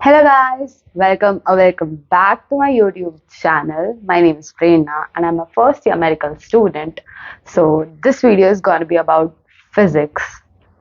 Hello guys, welcome back to my YouTube channel. My name is Prerna and I'm a first year medical student. So this video is going to be about physics,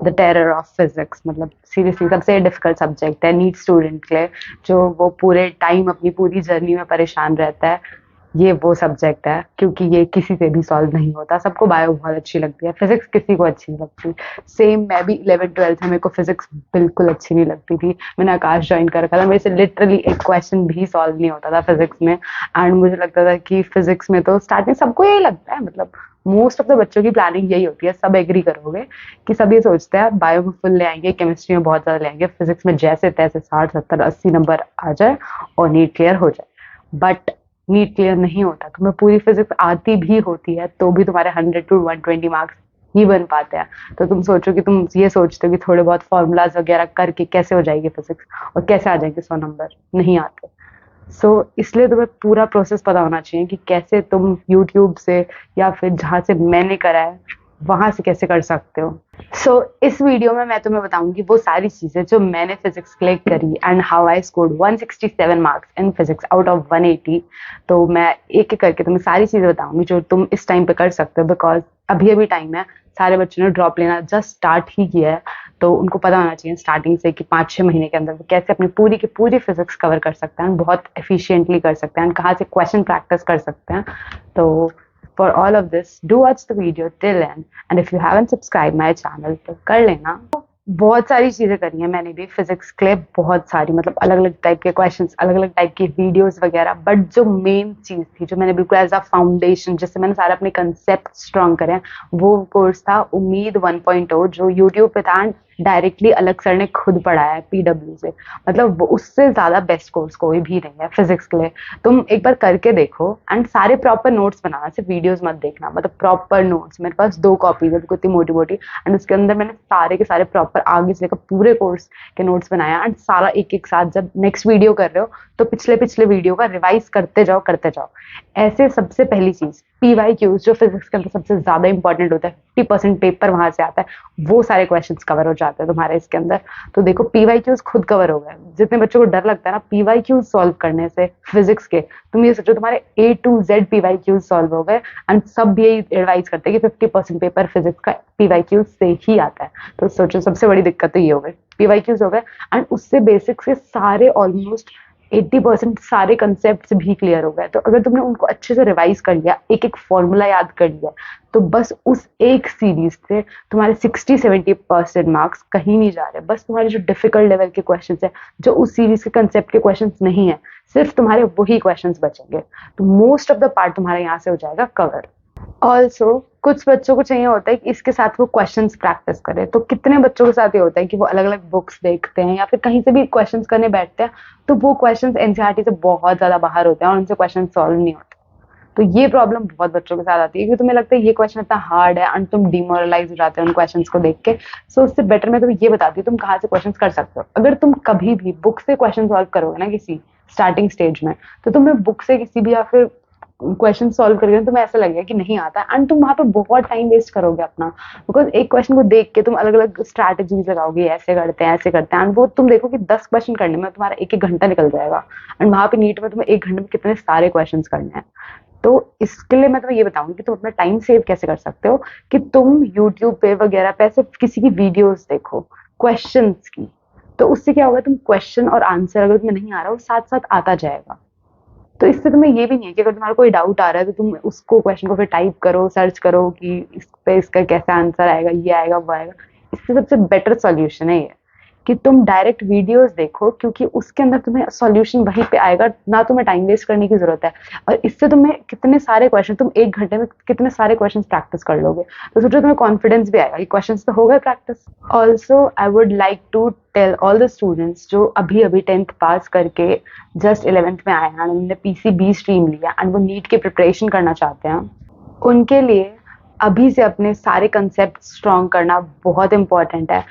the terror of physics. मतलब seriously सबसे difficult subject है NEET student के लिए जो वो पूरे time अपनी पूरी जर्नी में परेशान रहता है. ये वो सब्जेक्ट है क्योंकि ये किसी से भी सॉल्व नहीं होता. सबको बायो बहुत अच्छी लगती है, फिजिक्स किसी को अच्छी नहीं लगती. सेम मैं भी 11th-12th में मेरे को फिजिक्स बिल्कुल अच्छी नहीं लगती थी. मैंने आकाश ज्वाइन कर रखा था, मेरे से लिटरली एक क्वेश्चन भी सॉल्व नहीं होता था फिजिक्स में. एंड मुझे लगता था कि फिजिक्स में तो स्टार्टिंग सबको यही लगता है, मतलब मोस्ट ऑफ द बच्चों की प्लानिंग यही होती है. सब एग्री करोगे कि सब ये सोचते हैं बायो में फुल ले आएंगे, केमिस्ट्री में बहुत ज्यादा ले आएंगे, फिजिक्स में जैसे तैसे 60 70 80 नंबर आ जाए और नीट क्लियर हो जाए. बट नीट क्लियर नहीं होता. तुम्हें पूरी फिजिक्स आती भी होती है तो भी तुम्हारे 100 to 120 मार्क्स ही बन पाते हैं. तो तुम सोचो कि तुम ये सोचते हो कि थोड़े बहुत फॉर्मूलाज वगैरह करके कैसे हो जाएगी फिजिक्स और कैसे आ जाएंगे 100 नंबर. नहीं आते. इसलिए तुम्हें पूरा प्रोसेस पता होना चाहिए कि कैसे तुम यूट्यूब से या फिर जहाँ से मैंने करा है वहां से कैसे कर सकते हो. इस वीडियो में मैं तुम्हें बताऊंगी वो सारी चीजें जो मैंने फिजिक्स के लिए करी and how I scored 167 marks in physics out of 180. तो मैं एक एक करके तुम्हें सारी चीजें बताऊंगी जो तुम इस टाइम पे कर सकते हो, बिकॉज अभी अभी टाइम है. सारे बच्चों ने ड्रॉप लेना जस्ट स्टार्ट ही किया है, तो उनको पता होना चाहिए स्टार्टिंग से कि 5-6 महीने के अंदर वो कैसे अपनी पूरी की पूरी फिजिक्स कवर कर सकते हैं, बहुत एफिशिएंटली कर सकते हैं, कहाँ से क्वेश्चन प्रैक्टिस कर सकते हैं. तो for all of this, do watch the video till end, and if you haven't subscribed my channel तो कर लेना. बहुत सारी चीजें करी हैं मैंने भी फिजिक्स के लिए, बहुत सारी, मतलब अलग अलग टाइप के क्वेश्चंस, अलग अलग टाइप की वीडियोस वगैरह. बट जो मेन चीज थी जो मैंने बिल्कुल एज अ फाउंडेशन जिससे मैंने सारे अपने कंसेप्ट स्ट्रॉन्ग करे, वो कोर्स था उम्मीद 1.0 जो यूट्यूब पे था. डायरेक्टली अलग सर ने खुद पढ़ाया है पीडब्ल्यू से. मतलब उससे ज्यादा बेस्ट कोर्स कोई भी नहीं है फिजिक्स के लिए. तुम एक बार करके देखो एंड सारे प्रॉपर नोट्स बनाना, सिर्फ वीडियोस मत देखना. मतलब प्रॉपर नोट्स, मेरे पास 2 कॉपीज है इतनी मोटी मोटी, एंड उसके अंदर मैंने सारे के सारे प्रॉपर आगे से लेकर पूरे कोर्स के नोट्स बनाया. एंड सारा एक एक साथ जब नेक्स्ट वीडियो कर रहे हो तो पिछले पिछले वीडियो का रिवाइज करते जाओ करते जाओ. ऐसे सबसे पहली चीज PYQs जो फिजिक्स के अंदर सबसे ज्यादा इंपॉर्टेंट होता है, 50% पेपर वहां से आता है, वो सारे क्वेश्चंस कवर हो जाते हैं तुम्हारे इसके अंदर. तो देखो PYQs खुद कवर हो गए. जितने बच्चों को डर लगता है ना PYQs सॉल्व करने से फिजिक्स के, तुम ये सोचो तुम्हारे A to Z PYQs solve हो गए. एंड सब यही एडवाइस करते हैं कि 50% पेपर फिजिक्स का PYQs से ही आता है. तो सोचो सबसे बड़ी दिक्कत तो ये हो गई, PYQs हो गए. एंड उससे बेसिक्स के सारे ऑलमोस्ट 80% सारे कंसेप्ट भी क्लियर हो गए. तो अगर तुमने उनको अच्छे से रिवाइज कर लिया, एक एक फॉर्मूला याद कर लिया, तो बस उस एक सीरीज से तुम्हारे 60-70% मार्क्स कहीं नहीं जा रहे. बस तुम्हारे जो डिफिकल्ट लेवल के क्वेश्चंस है, जो उस सीरीज के कंसेप्ट के क्वेश्चंस नहीं है, सिर्फ तुम्हारे वही क्वेश्चंस बचेंगे. तो मोस्ट ऑफ द पार्ट तुम्हारा यहाँ से हो जाएगा कवर. ऑल्सो कुछ बच्चों को चाहिए होता है कि इसके साथ वो क्वेश्चंस प्रैक्टिस करें. तो कितने बच्चों के साथ ये होता है कि वो अलग अलग बुक्स देखते हैं या फिर कहीं से भी क्वेश्चंस करने बैठते हैं, तो वो क्वेश्चंस एनसीईआरटी से बहुत ज्यादा बाहर होते हैं और उनसे क्वेश्चन सॉल्व नहीं होते. तो ये प्रॉब्लम बहुत बच्चों के साथ आती है कि तुम्हें लगता है ये क्वेश्चन इतना हार्ड है एंड तुम डिमोरलाइज हो जाते हो उन क्वेश्चंस को देख के. उससे बेटर मैं तुम्हें ये बताती हूँ तुम कहाँ से क्वेश्चंस कर सकते हो. अगर तुम कभी भी बुक से क्वेश्चन सॉल्व करोगे ना किसी स्टार्टिंग स्टेज में, तो तुम्हें बुक से किसी भी या फिर क्वेश्चन सॉल्व करोगे तुम्हें ऐसा लगेगा कि नहीं आता एंड तुम वहां पे बहुत टाइम वेस्ट करोगे अपना. बिकॉज एक क्वेश्चन को देख के तुम अलग अलग स्ट्रैटेजीज लगाओगे, ऐसे करते हैं ऐसे करते हैं, एंड वो तुम देखो कि 10 क्वेश्चन करने में तुम्हारा 1-1 घंटा निकल जाएगा. एंड वहां पे नीट में तुम्हें 1 घंटे में कितने सारे क्वेश्चन करने हैं. तो इसके लिए मैं तुम्हें ये बताऊंगी कि तुम अपना टाइम सेव कैसे कर सकते हो. कि तुम यूट्यूब पे वगैरह पे ऐसे किसी की वीडियोस देखो क्वेश्चन की. तो उससे क्या होगा, तुम क्वेश्चन और आंसर अगर तुम्हें नहीं आ रहा वो साथ साथ आता जाएगा. तो इससे तुम्हें ये भी नहीं है कि अगर तुम्हारा कोई डाउट आ रहा है तो तुम उसको क्वेश्चन को फिर टाइप करो, सर्च करो कि इस पे इसका कैसा आंसर आएगा, ये आएगा वो आएगा. इससे सबसे बेटर सॉल्यूशन है ये कि तुम डायरेक्ट वीडियोस देखो, क्योंकि उसके अंदर तुम्हें सॉल्यूशन वहीं पे आएगा, ना तुम्हें टाइम वेस्ट करने की जरूरत है. और इससे तुम्हें कितने सारे क्वेश्चन, तुम 1 घंटे में कितने सारे क्वेश्चन प्रैक्टिस कर लोगे. तो सोचो तुम्हें कॉन्फिडेंस भी आएगा कि क्वेश्चन तो हो गए practice. Also I would like to tell all the students जो अभी अभी 10th पास करके जस्ट 11th में आए हैं, उन्होंने PCB स्ट्रीम लिया एंड वो नीट की प्रिपरेशन करना चाहते हैं, उनके लिए अभी से अपने सारे कंसेप्ट स्ट्रॉन्ग करना बहुत इंपॉर्टेंट है.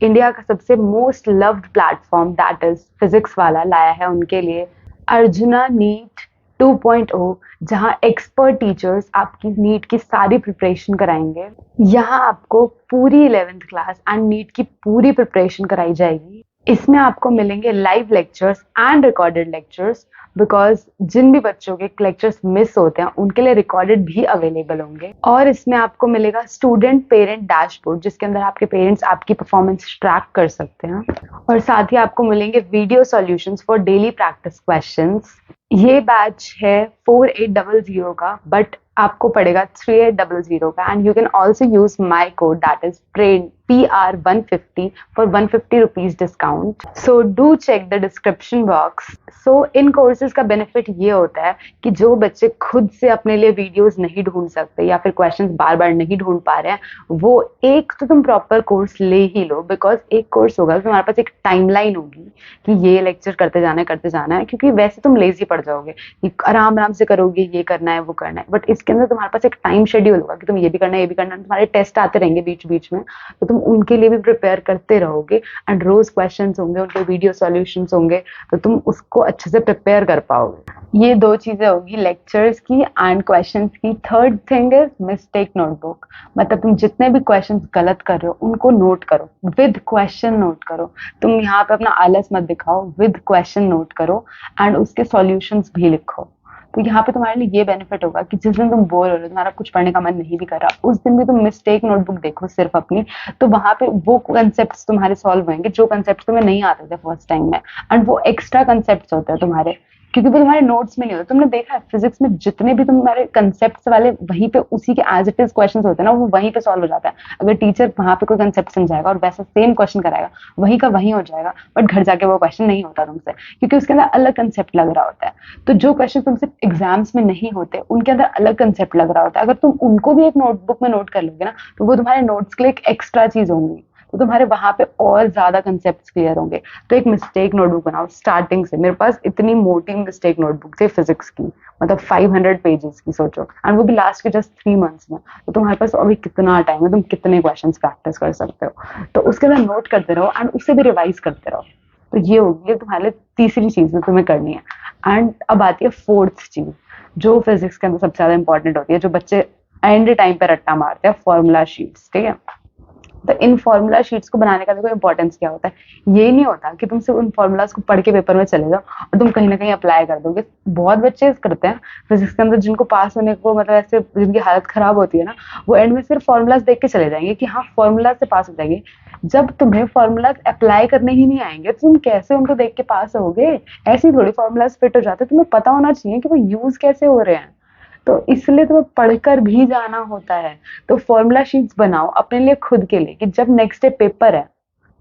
इंडिया का सबसे most loved platform that is physics वाला लाया है उनके लिए अर्जुना नीट 2.0, जहां एक्सपर्ट टीचर्स आपकी नीट की सारी प्रिपरेशन कराएंगे. यहाँ आपको पूरी 11th क्लास एंड नीट की पूरी प्रिपरेशन कराई जाएगी. इसमें आपको मिलेंगे live lectures and recorded lectures, because जिन भी बच्चों के लेक्चर्स मिस होते हैं उनके लिए रिकॉर्डेड भी अवेलेबल होंगे। और इसमें आपको मिलेगा स्टूडेंट पेरेंट डैशबोर्ड, जिसके अंदर आपके पेरेंट्स आपकी परफॉर्मेंस ट्रैक कर सकते हैं। और साथ ही आपको मिलेंगे video solutions for daily practice questions. ये बैच है 4800 का, बट आपको पड़ेगा 3800 का, and you can also use my code that is PR150 for 150 rupees discount. So do check the description box. So in courses का बेनिफिट ये होता है कि जो बच्चे खुद से अपने लिए वीडियोस नहीं ढूंढ सकते या फिर क्वेश्चंस बार बार नहीं ढूंढ पा रहे हैं, वो एक तो तुम प्रॉपर कोर्स ले ही लो, बिकॉज एक कोर्स होगा तो तुम्हारे पास एक टाइमलाइन होगी कि ये लेक्चर करते जाना है, क्योंकि वैसे तुम लेजी पड़ जाओगे कि आराम आराम से करोगे, ये करना है वो करना है, बट इसके अंदर तुम्हारे पास एक टाइम शेड्यूल होगा कि तुम ये भी करना है ये भी करना है। तुम्हारे टेस्ट आते रहेंगे बीच बीच में, तो तुम उनके लिए भी प्रिपेयर करते रहोगे, एंड रोज क्वेश्चंस होंगे, उनके वीडियो सॉल्यूशंस होंगे, तो तुम उसको अच्छे से प्रिपेयर कर पाओगे। ये दो चीजें होगी, लेक्चर्स की एंड क्वेश्चंस की। Third thing is mistake notebook, मतलब तुम जितने भी क्वेश्चंस गलत कर रहे हो उनको नोट करो, विद क्वेश्चन नोट करो। तुम यहाँ पे अपना आलस मत दिखाओ, विद क्वेश्चन नोट करो एंड उसके सॉल्यूशंस भी लिखो। तो यहाँ पे तुम्हारे लिए ये बेनिफिट होगा कि जिस दिन तुम बोर हो रहे हो, तुम्हारा कुछ पढ़ने का मन नहीं भी कर रहा, उस दिन भी तुम मिस्टेक नोटबुक देखो सिर्फ अपनी, तो वहां पे वो कंसेप्ट तुम्हारे सॉल्व होंगे जो कंसेप्ट तुम्हें नहीं आते थे फर्स्ट टाइम में, एंड वो एक्स्ट्रा कंसेप्ट होते हैं तुम्हारे, क्योंकि वो तुम्हारे नोट्स में नहीं होते। तुमने देखा है फिजिक्स में जितने भी तुम्हारे कंसेप्ट वाले वहीं पे उसी के एज इट इज क्वेश्चन होते हैं ना, वो वहीं पे सॉल्व हो जाता है। अगर टीचर वहां पे कोई कंसेप्ट समझाएगा और वैसा सेम क्वेश्चन कराएगा, वहीं का वहीं हो जाएगा, बट घर जाके वो क्वेश्चन नहीं होता तुमसे, क्योंकि उसके अंदर अलग कंसेप्ट लग रहा होता है। तो जो क्वेश्चन तुमसे एग्जाम्स में नहीं होते उनके अंदर अलग कंसेप्ट लग रहा होता है, अगर तुम उनको भी एक नोटबुक में नोट कर लोगे ना, तो वो तुम्हारे नोट्स के लिए एक एक्स्ट्रा चीज होंगी, तो तुम्हारे वहां पे और ज्यादा कंसेप्ट क्लियर होंगे। तो एक मिस्टेक नोटबुक बनाओ स्टार्टिंग से। मेरे पास इतनी मोटी मिस्टेक नोटबुक थी फिजिक्स की, मतलब 500 पेजेस की, सोचो, एंड वो भी लास्ट के जस्ट 3 मंथ्स में। तो तुम्हारे पास अभी कितना टाइम है, तुम कितने क्वेश्चंस प्रैक्टिस कर सकते हो, तो उसके अंदर नोट करते रहो एंड उससे भी रिवाइज करते रहो। तो ये होगी तुम्हारे लिए तीसरी चीज जो तुम्हें करनी है। एंड अब आती है फोर्थ चीज, जो फिजिक्स के अंदर सबसे ज्यादा इंपॉर्टेंट होती है, जो बच्चे एंड टाइम पे रट्टा मारते हैं, फॉर्मूला शीट्स। ठीक है, तो इन फॉर्मूला शीट्स को बनाने का देखो इंपॉर्टेंस क्या होता है। ये नहीं होता कि तुम सिर्फ उन फॉर्मूलाज को पढ़ के पेपर में चले जाओ और तुम कहीं ना कहीं अप्लाई कर दोगे। बहुत बच्चे करते हैं फिजिक्स के अंदर, जिनको पास होने को मतलब ऐसे जिनकी हालत खराब होती है ना, वो एंड में सिर्फ फॉर्मूलाज देख के चले जाएंगे कि हाँ फॉर्मूला से पास हो जाएंगे। जब तुम्हें फॉर्मूलाज अप्लाई करने ही नहीं आएंगे तो तुम कैसे उनको देख के पास होगे? ऐसे ही थोड़ी फॉर्मूलाज फिट हो जाते हैं, तुम्हें पता होना चाहिए कि वो यूज कैसे हो रहे हैं। तो इसलिए तुम्हें पढ़कर भी जाना होता है। तो फॉर्मूला शीट्स बनाओ अपने लिए, खुद के लिए, कि जब नेक्स्ट डे पेपर है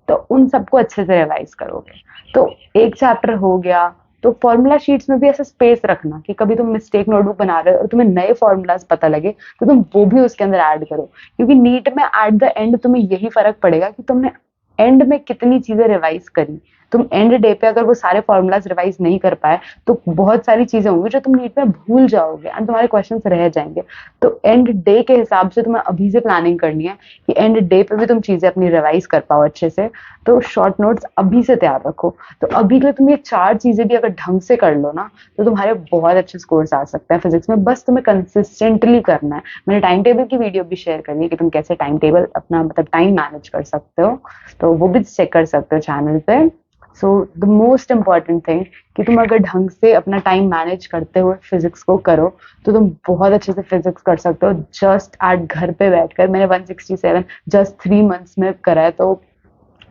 तो उन सबको अच्छे से रिवाइज करोगे। तो एक चैप्टर हो गया, तो फॉर्मूला शीट्स में भी ऐसा स्पेस रखना कि कभी तुम मिस्टेक नोटबुक बना रहे हो और तुम्हें नए फॉर्मूलाज पता लगे तो तुम वो भी उसके अंदर ऐड करो, क्योंकि नीट में एट द एंड तुम्हें यही फर्क पड़ेगा कि तुमने एंड में कितनी चीजें रिवाइज करी। तुम एंड डे पे अगर वो सारे फॉर्मूलाज रिवाइज नहीं कर पाए तो बहुत सारी चीजें होंगी जो तुम नीट में भूल जाओगे एंड तुम्हारे क्वेश्चंस रह जाएंगे। तो एंड डे के हिसाब से तुम्हें अभी से प्लानिंग करनी है कि एंड डे पे भी तुम चीजें अपनी रिवाइज कर पाओ अच्छे से। तो शॉर्ट नोट्स अभी से तैयार रखो। तो अभी के लिए तुम ये 4 चीजें भी अगर ढंग से कर लो ना, तो तुम्हारे बहुत अच्छे स्कोर्स आ सकते हैं फिजिक्स में। बस तुम्हें कंसिस्टेंटली करना है। मैंने टाइम टेबल की वीडियो भी शेयर करी है कि तुम कैसे टाइम टेबल अपना मतलब टाइम मैनेज कर सकते हो, तो वो भी चेक कर सकते हो चैनल पे। So the most important thing कि तुम अगर ढंग से अपना टाइम मैनेज करते हुए फिजिक्स को करो तो तुम बहुत अच्छे से फिजिक्स कर सकते हो जस्ट एट घर पे बैठकर। मैंने 167 जस्ट 3 मंथ्स में करा है, तो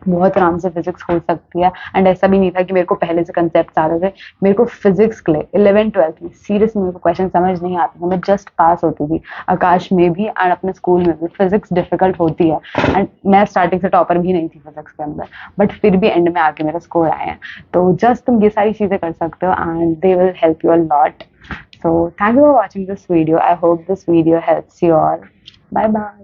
बहुत आराम से फिजिक्स हो सकती है। एंड ऐसा भी नहीं था कि मेरे को पहले से कंसेप्ट आ रहे थे। मेरे को फिजिक्स के लिए 11th-12th में सीरियसली मेरे को क्वेश्चन समझ नहीं आते थे, मैं जस्ट पास होती थी। आकाश में भी एंड अपने स्कूल में भी फिजिक्स डिफिकल्ट होती है, एंड मैं स्टार्टिंग से टॉपर भी नहीं थी फिजिक्स के अंदर, बट फिर भी एंड में आके मेरा स्कोर आए हैं। तो जस्ट तुम ये सारी चीजें कर सकते हो and they will help you a lot. So thank you for watching this video. I hope this video helps you all. Bye bye.